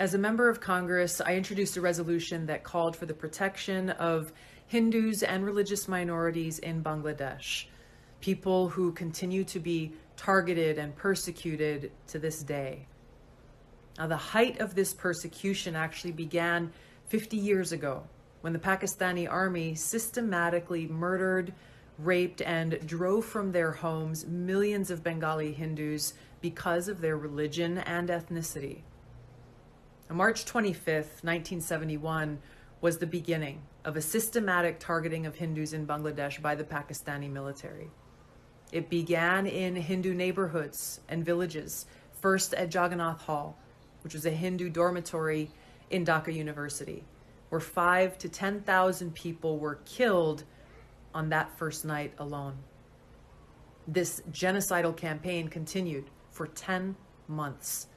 As a member of Congress, I introduced a resolution that called for the protection of Hindus and religious minorities in Bangladesh, people who continue to be targeted and persecuted to this day. Now, the height of this persecution actually began 50 years ago when the Pakistani army systematically murdered, raped, and drove from their homes millions of Bengali Hindus because of their religion and ethnicity. On March 25th, 1971, was the beginning of a systematic targeting of Hindus in Bangladesh by the Pakistani military. It began in Hindu neighborhoods and villages, first at Jagannath Hall, which was a Hindu dormitory in Dhaka University, where 5,000 to 10,000 people were killed on that first night alone. This genocidal campaign continued for 10 months,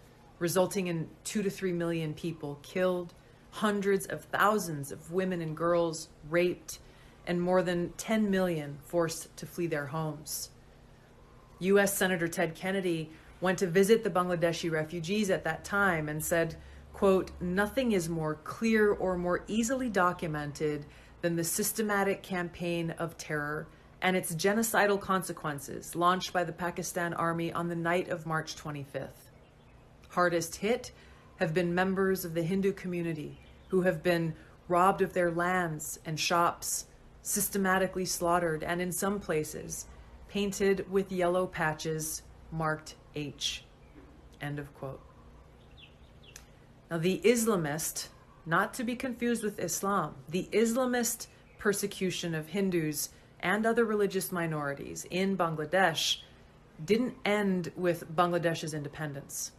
resulting in 2 to 3 million people killed, hundreds of thousands of women and girls raped, and more than 10 million forced to flee their homes. U.S. Senator Ted Kennedy went to visit the Bangladeshi refugees at that time and said, quote, "Nothing is more clear or more easily documented than the systematic campaign of terror and its genocidal consequences launched by the Pakistan Army on the night of March 25th. Hardest hit have been members of the Hindu community who have been robbed of their lands and shops, systematically slaughtered, and in some places, painted with yellow patches marked H." End of quote. Now, the Islamist, not to be confused with Islam, the Islamist persecution of Hindus and other religious minorities in Bangladesh didn't end with Bangladesh's independence.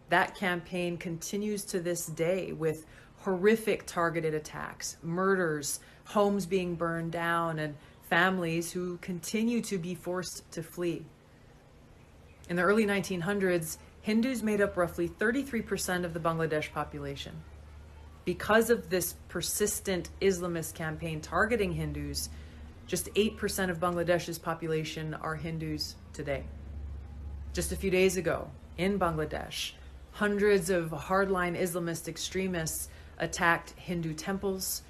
That campaign continues to this day with horrific targeted attacks, murders, homes being burned down, and families who continue to be forced to flee. In the early 1900s, Hindus made up roughly 33% of the Bangladesh population. Because of this persistent Islamist campaign targeting Hindus, just 8% of Bangladesh's population are Hindus today. Just a few days ago, in Bangladesh, hundreds of hardline Islamist extremists attacked Hindu temples,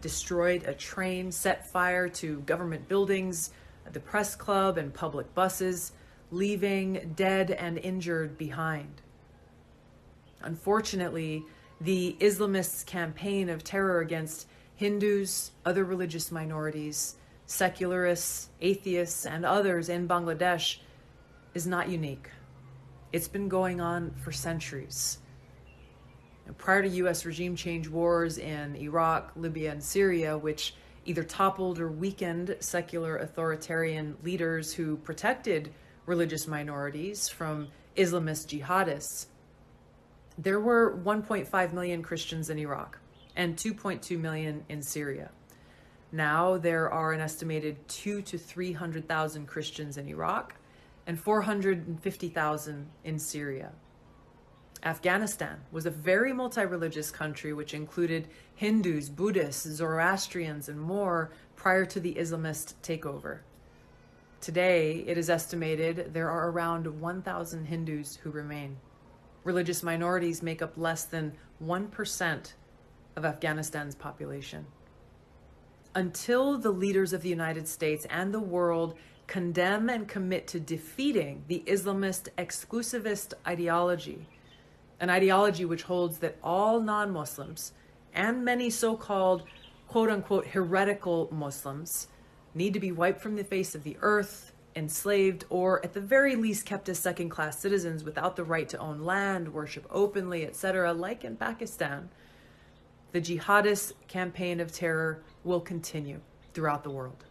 destroyed a train, set fire to government buildings, the press club, and public buses, leaving dead and injured behind. Unfortunately, the Islamists' campaign of terror against Hindus, other religious minorities, secularists, atheists, and others in Bangladesh is not unique. It's been going on for centuries. And prior to U.S. regime change wars in Iraq, Libya, and Syria, which either toppled or weakened secular authoritarian leaders who protected religious minorities from Islamist jihadists, there were 1.5 million Christians in Iraq and 2.2 million in Syria. Now there are an estimated 200,000 to 300,000 Christians in Iraq and 450,000 in Syria. Afghanistan was a very multi-religious country which included Hindus, Buddhists, Zoroastrians, and more prior to the Islamist takeover. Today, it is estimated there are around 1,000 Hindus who remain. Religious minorities make up less than 1% of Afghanistan's population. Until the leaders of the United States and the world condemn and commit to defeating the Islamist exclusivist ideology, an ideology which holds that all non-Muslims and many so-called quote-unquote heretical Muslims need to be wiped from the face of the earth, enslaved, or at the very least kept as second-class citizens without the right to own land, worship openly, etc., like in Pakistan, the jihadist campaign of terror will continue throughout the world.